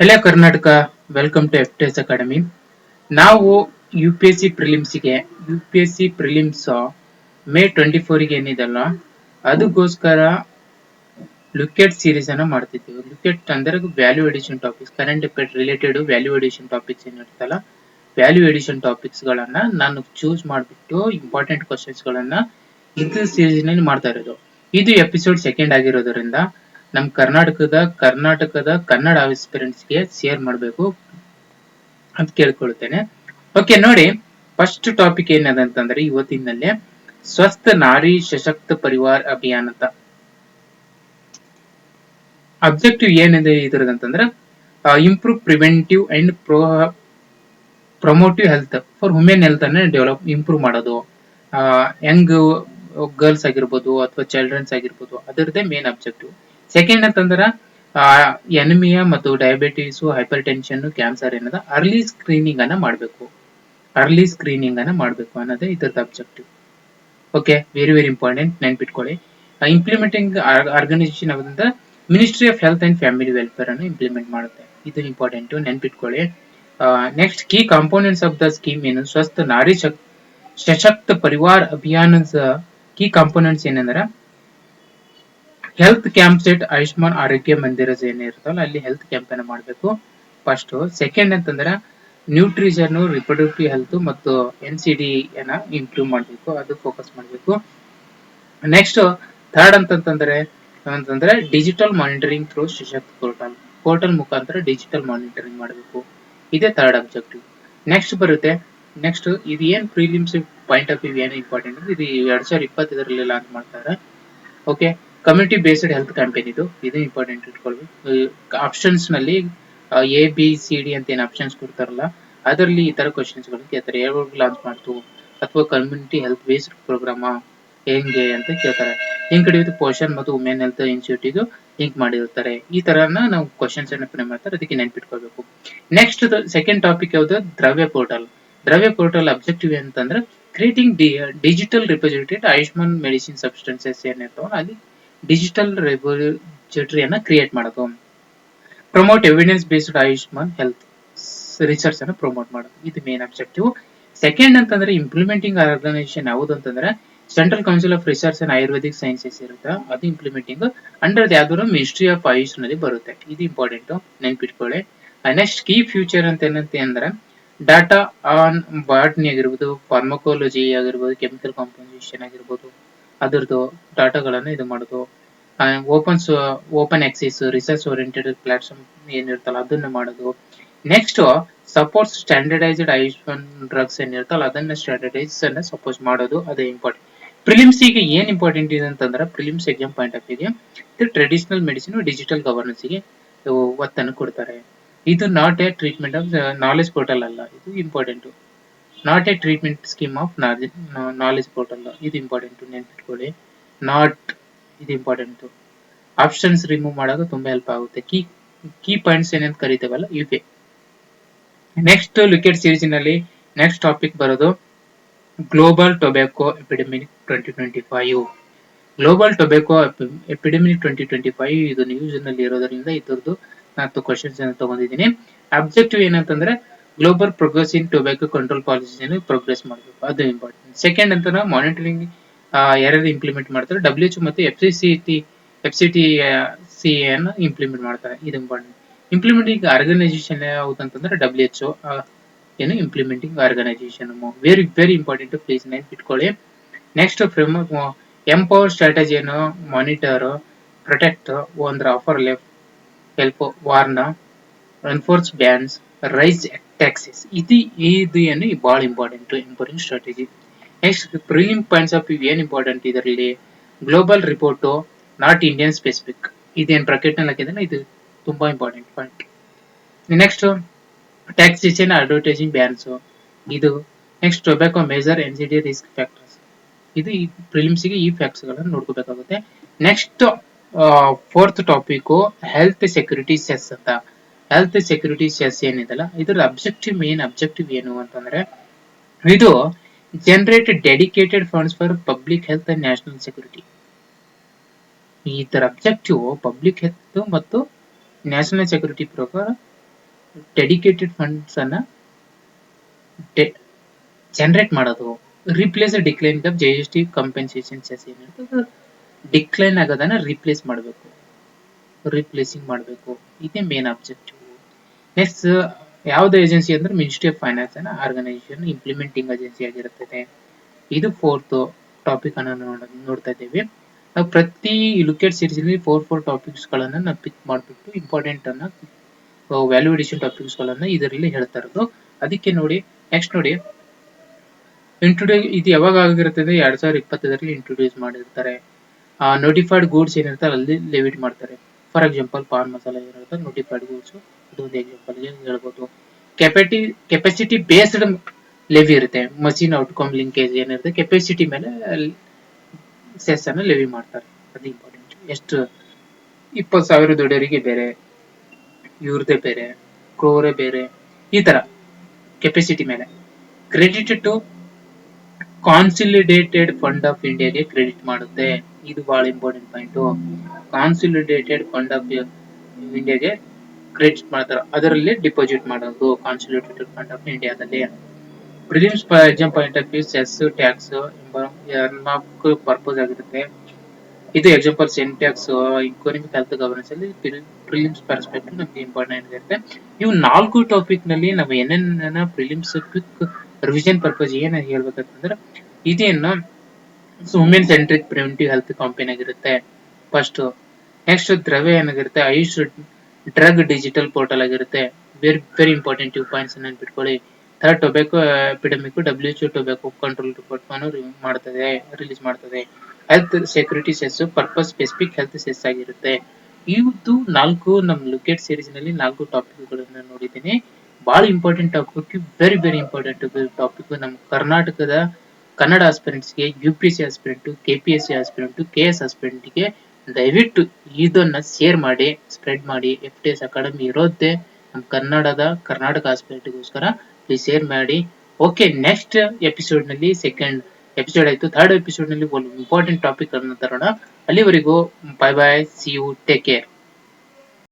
Hello Karnataka, welcome to ಎಫ್ಟೆಸ್ academy. ನಾವು U P S C prelims May 24ಗೆ ಏನಿದೆಲ್ಲ ಅದಕ್ಕೋಸ್ಕರ ಲುಕೆಟ್ ಸೀರೀಸ್ ಅನ್ನ ಮಾಡ್ತಿದ್ದೀವಿ. ಲುಕೆಟ್ ಅಂದ್ರೆ value addition topics, current affairs related value addition topics ಏನಿರುತ್ತಲ್ಲ, ವ್ಯಾಲ್ಯೂ ಎಡಿಷನ್ ಟಾಪಿಕ್ಸ್ ಗಳನ್ನ ನಾನು ಚೂಸ್ ಮಾಡಿಬಿಟ್ಟು ಇಂಪಾರ್ಟೆಂಟ್ ಕ್ವಶನ್ಸ್ ಗಳನ್ನ ಇದು ಸೀರೀಸ್ ನಲ್ಲಿ ಮಾಡ್ತಾ ಇರೋದು. ಇದು ಎಪಿಸೋಡ್ ಸೆಕೆಂಡ್ ಆಗಿರೋದ್ರಿಂದ ನಮ್ ಕರ್ನಾಟಕದ ಕನ್ನಡ ಆಸ್ಪಿರೆಂಟ್ಸ್ ಗೆ ಶೇರ್ ಮಾಡಬೇಕು ಅಂತ ಕೇಳ್ಕೊಳ್ತೇನೆ. ಓಕೆ, ನೋಡಿ, ಫಸ್ಟ್ ಟಾಪಿಕ್ ಏನದಂತಂದ್ರೆ ಇವತ್ತಿನಲ್ಲಿ ಸ್ವಸ್ಥ ನಾರಿ ಸಶಕ್ತ ಪರಿವಾರ್ ಅಭಿಯಾನ ಅಂತ. ಅಬ್ಜೆಕ್ಟಿವ್ ಏನಿದೆ ಇದ್ರದಂತಂದ್ರೆ improve preventive and promotive health for women health ಅನ್ನ ಇಂಪ್ರೂವ್ ಮಾಡೋದು. ಯಂಗ್ ಗರ್ಲ್ಸ್ ಆಗಿರ್ಬೋದು ಅಥವಾ ಚಿಲ್ಡ್ರನ್ಸ್ ಆಗಿರ್ಬೋದು, ಅದರದ್ದೇ ಮೇನ್ ಅಬ್ಜೆಕ್ಟಿವ್. ಸೆಕೆಂಡ್ ಅಂತಂದ್ರ ಎನಿಮಿಯಾ ಮತ್ತು ಡಯಾಬಿಟಿಸ್, ಹೈಪರ್ ಟೆನ್ಷನ್, ಕ್ಯಾನ್ಸರ್ ಏನದ ಅರ್ಲಿ ಸ್ಕ್ರೀನಿಂಗ್ ಅನ್ನ ಮಾಡಬೇಕು ಅನ್ನೋದೇ ಇದರದ objective. Okay, very very important, ನೆನ್ಪಿಟ್ಕೊಳ್ಳಿ. ಇಂಪ್ಲಿಮೆಂಟಿಂಗ್ ಆರ್ಗನೈಸೇಷನ್ ಯಾವ್ದಂದ್ರೆ ministry of health and family welfare ಅನ್ನು ಇಂಪ್ಲಿಮೆಂಟ್ ಮಾಡುತ್ತೆ. ಇದು ಇಂಪಾರ್ಟೆಂಟ್, ನೆನ್ಪಿಟ್ಕೊಳ್ಳಿ. Next key components of the scheme ಏನು? ಸ್ವಸ್ಥ ನಾರಿ ಸಶಕ್ತ ಪರಿವಾರ್ ಅಭಿಯಾನದ ಕೀ ಕಾಂಪೋನೆಂಟ್ಸ್ ಏನಂದ್ರೆ ಹೆಲ್ತ್ ಕ್ಯಾಂಪ್ ಸೆಟ್ ಆಯುಷ್ಮಾನ್ ಆರೋಗ್ಯ ಮಂದಿರಸ್ ಏನಿರುತ್ತಲ್ಲ ಅಲ್ಲಿ ಹೆಲ್ತ್ ಕ್ಯಾಂಪ್ ಅನ್ನ ಮಾಡಬೇಕು ಫಸ್ಟ್. ಸೆಕೆಂಡ್ ಅಂತಂದ್ರೆ ನ್ಯೂಟ್ರಿಷನ್, ರಿಪ್ರೊಡಕ್ಟಿವ್ ಹೆಲ್ತ್ ಮತ್ತು NCD ಅನ್ನ ಇಂಪ್ರೂವ್ ಮಾಡಬೇಕು, ಅದು ಫೋಕಸ್ ಮಾಡಬೇಕು. ನೆಕ್ಸ್ಟ್ ಥರ್ಡ್ ಅಂತಂದ್ರೆ ಡಿಜಿಟಲ್ ಮಾನಿಟರಿಂಗ್ ಥ್ರೂ ಸಶಕ್ತ ಪೋರ್ಟಲ್ ಮುಖಾಂತರ ಡಿಜಿಟಲ್ ಮಾನಿಟರಿಂಗ್ ಮಾಡಬೇಕು. ಇದೇ ಥರ್ಡ್ ಅಬ್ಜೆಕ್ಟಿವ್. ನೆಕ್ಸ್ಟ್ ಇದು ಏನ್ ಪ್ರಿಲಿಮ್ಸ್ ಪಾಯಿಂಟ್ ಆಫ್ ವ್ಯೂ ಏನು ಇಂಪಾರ್ಟೆಂಟ್ ಅಂದ್ರೆ ಇದು 2025 ಲಾಂಚ್ ಮಾಡ್ತಾರೆ. Okay, community based health campaign ಇದು ಇಂಪಾರ್ಟೆಂಟ್ ಇಟ್ಕೊಳ್ಬೇಕು. ಆಪ್ಷನ್ಸ್ ನಲ್ಲಿ ABCD ಅಂತ ಏನು ಆಪ್ಷನ್ಸ್ ಕೊಡ್ತಾರಲ್ಲ ಅದರಲ್ಲಿ ಈ ತರ ಕ್ವಶನ್ಸ್ ಗಳು ಕೇಳ್ತಾರೆ. ಯಾವಾಗ ಲಾಂಚ್ ಮಾಡ್ತು ಅಥವಾ ಕಮ್ಯುನಿಟಿ ಹೆಲ್ತ್ ಬೇಸ್ಡ್ ಪ್ರೋಗ್ರಾಮ್ ಹೆಂಗೆ ಅಂತ ಕೇಳ್ತಾರೆ. ಹಿಂಗ್ ಕಡೆ ಪೋಷನ್ ಮತ್ತು ವುಮೆನ್ ಹೆಲ್ತ್ ಇನ್ಸ್ಟಿಟ್ಯೂಟ್ ಲಿಂಕ್ ಮಾಡಿರ್ತಾರೆ. ಈ ತರನ ನಾವು ಕ್ವಶನ್ಸ್ ಅನ್ನ ಪ್ರೇಮ್ ಮಾಡ್ತಾರೆ, ಅದಕ್ಕೆ ನೆನ್ಪಿಟ್ಕೊಳ್ಬೇಕು. ನೆಕ್ಸ್ಟ್ ಸೆಕೆಂಡ್ ಟಾಪಿಕ್ ಯಾವ್ದು? ದ್ರವ್ಯ ಪೋರ್ಟಲ್ ಅಬ್ಜೆಕ್ಟಿವ್ ಅಂತಂದ್ರೆ creating digital repository Ayushman medicine substances ಏನಿರ್ತಾವಲ್ಲ ಅಲ್ಲಿ ಡಿಜಿಟಲ್ ರೆಪೋಸಿಟರಿಯನ್ನ ಕ್ರಿಯೇಟ್ ಮಾಡೋದು. Promote evidence based Ayushman health research ಅನ್ನು ಪ್ರಮೋಟ್ ಮಾಡೋದು, ಇದು ಮೇನ್ ಅಬ್ಜೆಕ್ಟಿವ್. ಸೆಕೆಂಡ್ ಅಂತಂದ್ರೆ ಇಂಪ್ಲಿಮೆಂಟಿಂಗ್ ಆರ್ಗನೈಸೇಷನ್ ಯಾವುದು ಅಂತಂದ್ರೆ central council of research and Ayurvedic sciences ಇರುತ್ತೆ, ಅದು ಇಂಪ್ಲಿಮೆಂಟಿಂಗ್ ಅಂಡರ್ ಯಾವ್ದಾದ್ರು ಮಿನಿಸ್ಟ್ರಿ ಆಫ್ ಆಯುಷ್ ನಲ್ಲಿ ಬರುತ್ತೆ. ಇದು ಇಂಪಾರ್ಟೆಂಟ್, ನೆನ್ಪಿಟ್ಕೊಳ್ಳಿ. ನೆಕ್ಸ್ಟ್ ಕೀ ಫ್ಯೂಚರ್ ಅಂತ ಏನಂತ ಅಂದ್ರೆ ಡಾಟಾ ಆನ್ ಬಾಟ್ನಿ ಆಗಿರ್ಬೋದು, ಫಾರ್ಮಕೋಲಜಿ ಆಗಿರ್ಬೋದು, ಕೆಮಿಕಲ್ ಕಾಂಪೋಸಿಷನ್ ಆಗಿರ್ಬೋದು, ಅದರದ್ದು ಡಾಟಾಗಳನ್ನ ಇದು ಮಾಡೋದು. Open access research oriented platform ಏನಿರುತ್ತಲ್ಲ ಅದನ್ನ ಮಾಡೋದು. Next support standardised Ayushman drugs ಏನಿರುತ್ತಲ್ಲ ಅದನ್ನ ಸ್ಟ್ಯಾಂಡರ್ಡೈಸ್ ಅನ್ನ ಸಪೋರ್ಟ್ ಮಾಡೋದು, ಅದೇ ಇಂಪಾರ್ಟೆಂಟ್. ಪ್ರಿಲಿಮ್ಸ್ ಗೆ ಏನ್ ಇಂಪಾರ್ಟೆಂಟ್ ಇದೆ ಅಂತಂದ್ರೆ ಪ್ರಿಲಿಮ್ಸ್ ಎಕ್ಸಾಮ್ ಪಾಯಿಂಟ್ ಆಫ್ ವ್ಯೂಗೆ ಟ್ರೆಡಿಷನಲ್ ಮೆಡಿಸಿನ್ ಡಿಜಿಟಲ್ ಗವರ್ನೆನ್ಸ್ ಗೆ ಒತ್ತನ್ನು ಕೊಡ್ತಾರೆ. ಇದು not a treatment of knowledge portal ಅಲ್ಲ, ಇದು important. Not a treatment scheme of knowledge portal, ಇದು ಇಂಪಾರ್ಟೆಂಟ್, ನೆನ್ಪಿಟ್ಕೊಳ್ಳಿ. ಇದು ಇಂಪಾರ್ಟೆಂಟ್. ಆಪ್ಷನ್ಸ್ ರಿಮೂವ್ ಮಾಡೋದು ತುಂಬಾ ಹೆಲ್ಪ್ ಆಗುತ್ತೆ. ಕೀ ಪಾಯಿಂಟ್ಸ್ ಏನಂತ ಕರಿತೇವಲ್ಲ ಇವೇ. ನೆಕ್ಸ್ಟ್ ಲುಕೆಟ್ ಸೀರೀಸ್ ನಲ್ಲಿ ನೆಕ್ಸ್ಟ್ ಟಾಪಿಕ್ ಬರೋದು global tobacco epidemic 2025. Global tobacco epidemic 2025 ಇದು ನ್ಯೂಸ್ ನಲ್ಲಿ ಇರೋದ್ರಿಂದ ಇದ್ರದ್ದು 4 ಕ್ವಶನ್ಸ್ ಅನ್ನು ತಗೊಂಡಿದ್ದೀನಿ. ಅಬ್ಜೆಕ್ಟಿವ್ ಏನಂತಂದ್ರೆ global progress in tobacco control policy progress ಮಾಡಬೇಕು, ಅದು ಇಂಪಾರ್ಟೆಂಟ್. ಸೆಕೆಂಡ್ ಅಂತ ಮಾನಿಟರಿಂಗ್ ಯಾರ್ಯಾರು ಇಂಪ್ಲಿಮೆಂಟ್ ಮಾಡ್ತಾರೆ, WHO ಮತ್ತು FCTC ಅನ್ನು ಇಂಪ್ಲಿಮೆಂಟ್ ಮಾಡ್ತಾರೆ, ಇದು ಇಂಪಾರ್ಟೆಂಟ್. ಇಂಪ್ಲಿಮೆಂಟಿಂಗ್ ಆರ್ಗನೈಸೇಷನ್ ಯಾವ್ದಂತಂದ್ರೆ WHO ಏನು implementing organisation, very very important, please ನೆನ್ಪಿಟ್ಕೊಳ್ಳಿ. ನೆಕ್ಸ್ಟ್ ಎಂಪವರ್ ಸ್ಟ್ರಾಟಜಿ ಏನು? ಮಾನಿಟರ್, ಪ್ರೊಟೆಕ್ಟ್, ಅಂದ್ರೆ offer help, warn, enforce bans, raise taxes, ಇದು ಏನು ಬಹಳ important strategy. Next prelim points of view ಏನ್ ಇಂಪಾರ್ಟೆಂಟ್ ಇದರಲ್ಲಿ? Global report, not Indian specific, ಇದೇನ್ bracket ನಲ್ಲಿ ಹಾಕಿದ್ರೆ ಇದು ತುಂಬಾ important point. Next taxation advertising bans, ಇದು. Next tobacco major NCD risk factors, ಇದು ಈ ಪ್ರಿಲಿಮ್ಸ್ ಗೆ ಈ ಫ್ಯಾಕ್ಟ್ಸ್ ಗಳನ್ನ ನೋಡ್ಕೋಬೇಕಾಗುತ್ತೆ. Next fourth topic health security cess ಅಂತ. ಹೆಲ್ತ್ ಸೆಕ್ಯೂರಿಟಿ ಸೆಸ್ ಏನಿದೆಲ್ಲ ಇದರ ಮೇನ್ ಅಬ್ಜೆಕ್ಟಿವ್ ಏನು ಅಂತಂದ್ರೆ ಇದು generate dedicated funds for public health and national security. ಇದರ ಅಬ್ಜೆಕ್ಟಿವ್ ಪಬ್ಲಿಕ್ ಹೆಲ್ತ್ ಮತ್ತು ನ್ಯಾಷನಲ್ ಸೆಕ್ಯೂರಿಟಿ ಪ್ರಕಾರ ಡೆಡಿಕೇಟೆಡ್ ಫಂಡ್ಸ್ ಅನ್ನ ಜನರೇಟ್ ಮಾಡೋದು. Replace decline of GST compensation cess ಏನಿರ್ತದೆ ಡಿಕ್ಲೈನ್ ಆಗೋದನ್ನ ರಿಪ್ಲೇಸ್ ಮಾಡಬೇಕು, ರಿಪ್ಲೇಸಿಂಗ್ ಮಾಡಬೇಕು. ಇದೇ ಮೇನ್ ಆಬ್ಜೆಕ್ಟಿವ್. ನೆಕ್ಸ್ಟ್ ಯಾವ್ದು ಏಜೆನ್ಸಿ ಅಂದ್ರೆ ಮಿನಿಸ್ಟ್ರಿ ಆಫ್ ಫೈನಾನ್ಸ್ ಅನ್ನ ಆರ್ಗನೈಸೇಷನ್ ಇಂಪ್ಲಿಮೆಂಟಿಂಗ್ ಏಜೆನ್ಸಿ ಆಗಿರುತ್ತದೆ. ಇದು ಫೋರ್ತ್ ಟಾಪಿಕ್ ಅನ್ನ ನೋಡ್ತಾ ಇದ್ದೇವೆ. ನಾವು ಪ್ರತಿ ಲುಕೆಟ್ ಸೀರೀಸ್ ಅಲ್ಲಿ ಫೋರ್ ಟಾಪಿಕ್ಸ್ ಗಳನ್ನ ನಾವು ಪಿಕ್ ಮಾಡಿಬಿಟ್ಟು ಇಂಪಾರ್ಟೆಂಟ್ ಅನ್ನ ವ್ಯಾಲ್ಯೂ ಅಡಿಷನ್ ಟಾಪಿಕ್ಸ್ ಗಳನ್ನ ಇದರಲ್ಲಿ ಹೇಳ್ತಾ ಇರೋದು. ಅದಕ್ಕೆ ನೋಡಿ ನೆಕ್ಸ್ಟ್ ನೋಡಿ ಇದು ಯಾವಾಗ ಆಗಿರುತ್ತದೆ 2025 ಇಂಟ್ರೊಡ್ಯೂಸ್ ಮಾಡಿರ್ತಾರೆ. ನೋಟಿಫೈಡ್ ಗೂಡ್ಸ್ ಏನಿರ್ತಾರೆ ಅಲ್ಲಿ ಲೆವಿಟ್ ಮಾಡ್ತಾರೆ. ಫಾರ್ ಎಕ್ಸಾಂಪಲ್ ಪಾನ್ ಮಸಾಲ ಏನಿರುತ್ತೆ ನೋಟಿಫೈಡ್ ಗೂಡ್ಸ್, ಇದೊಂದು ಎಕ್ಸಾಂಪಲ್ ಹೇಳ್ಬೋದು. ಕೆಪಾಸಿಟಿ ಬೇಸ್ಡ್ ಲೆವಿ ಇರುತ್ತೆ. ಮಷೀನ್ ಔಟ್ಕಮ್ ಲಿಂಕೇಜ್ ಏನಿರುತ್ತೆ ಕೆಪಾಸಿಟಿ ಮೇಲೆ ಸೆಸ್ ಅನ್ನು ಲೆವಿ ಮಾಡ್ತಾರೆ. ಅದು ಇಂಪಾರ್ಟೆಂಟ್. ಎಷ್ಟು 20,000 ದುಡಿಯೋರಿಗೆ ಬೇರೆ, ಇವ್ರದೇ ಬೇರೆ, ಕ್ರೋರೇ ಬೇರೆ, ಈ ತರ ಕೆಪಾಸಿಟಿ ಮೇಲೆ. ಕ್ರೆಡಿಟ್ ಟು ಕಾನ್ಸಿಲಿಡೇಟೆಡ್ ಫಂಡ್ ಆಫ್ ಇಂಡಿಯಾಗೆ ಕ್ರೆಡಿಟ್ ಮಾಡುತ್ತೆ. ಇದು ಬಹಳ ಇಂಪಾರ್ಟೆಂಟ್ ಪಾಯಿಂಟ್. ಕಾನ್ಸಿಲಿಡೇಟೆಡ್ ಫಂಡ್ ಆಫ್ ಇಂಡಿಯಾಗೆ ಕ್ರೆಡಿಟ್ ಮಾಡ್ತಾರೆ, ಅದರಲ್ಲಿ ಡಿಪಾಸಿಟ್ ಮಾಡೋದು ಕಾನ್ಸಿಲಿಡೇಟೆಡ್ ಫಂಡ್ ಆಫ್ ಇಂಡಿಯಾದಲ್ಲಿ. Prelims exam point of view cess tax ನಾಲ್ಕು ಪರ್ಪಸ್ ಆಗಿರುತ್ತೆ. ಇದು ಎಕ್ಸಾಂಪಲ್ ಸೆಂಟ್ಯಾಕ್ಸ್ ಇಕೋನಾಮಿಕ್ ಹೆಲ್ತ್ ಗವರ್ನೆನ್ಸ್ ಅಲ್ಲಿ ಪ್ರಿಲಿಮ್ಸ್ ಪರ್ಸ್ಪೆಕ್ಟಿವ್ ನಮ್ಗೆ ಇಂಪಾರ್ಟೆಂಟ್ ಇರುತ್ತೆ. ಇವು 4 ಟಾಪಿಕ್ ನಲ್ಲಿ ನಾವು ಏನೇನ ಪ್ರಿಲಿಮ್ಸ್ ಕ್ವಿಕ್ ರಿವಿಷನ್ ಪರ್ಪಸ್ ಏನ್ ಹೇಳ್ಬೇಕಂತಂದ್ರೆ ಇದೇನು ವುಮೆನ್ ಸೆಂಟ್ರಿಕ್ ಪ್ರಿವೆಂಟಿವ್ ಹೆಲ್ತ್ ಕಾಂಪೇನ್ ಆಗಿರುತ್ತೆ ಫಸ್ಟ್. ನೆಕ್ಸ್ಟ್ ದ್ರವ್ಯ ಏನಾಗಿರುತ್ತೆ ಆಯುಷ್ ಡ್ರಗ್ ಡಿಜಿಟಲ್ ಪೋರ್ಟಲ್ ಆಗಿರುತ್ತೆ. ವೆರಿ ಇಂಪಾರ್ಟೆಂಟ್ ಪಾಯಿಂಟ್ಸ್ ನೆನ್ಪಿಟ್ಕೊಳ್ಳಿ. Third tobacco epidemic WHO tobacco control report ಮಾಡ್ತದೆ, ರಿಲೀಸ್ ಮಾಡ್ತದೆ. Health security cess purpose specific health cess ಆಗಿರುತ್ತೆ. ಇದು 4 ನಮ್ ಲುಕೆಟ್ ಸೀರೀಸ್ ನಲ್ಲಿ 4 ಟಾಪಿಕ್ ಗಳನ್ನ ನೋಡಿದ್ದೀನಿ. ಬಹಳ important topic, very important topic. ನಮ್ಮ ಕರ್ನಾಟಕದ ಕನ್ನಡ ಆಸ್ಪಿರೆಂಟ್ಸ್ಗೆ, UPSC aspirant, KPSC aspirant, KS ಆಸ್ಪಿರೆಂಟ್ಗೆ ದಯವಿಟ್ಟು ಇದನ್ನ ಶೇರ್ ಮಾಡಿ, ಸ್ಪ್ರೆಡ್ ಮಾಡಿ. FTS ಅಕಾಡೆಮಿ ಇರೋದೇ ನಮ್ಮ ಕರ್ನಾಟಕ ಆಸ್ಪಿರೆಂಟ್ಗೋಸ್ಕರ. ಪ್ಲೀಸ್ ಶೇರ್ ಮಾಡಿ. ಓಕೆ, ನೆಕ್ಸ್ಟ್ ಎಪಿಸೋಡ್ ನಲ್ಲಿ ಸೆಕೆಂಡ್ ಎಪಿಸೋಡ್ ಆಯ್ತು, ಥರ್ಡ್ ಎಪಿಸೋಡ್ ನಲ್ಲಿ ಒಂದು ಇಂಪಾರ್ಟೆಂಟ್ ಟಾಪಿಕ್ ಅನ್ನು ತರೋಣ. ಅಲ್ಲಿವರೆಗೂ bye bye, see you, take care.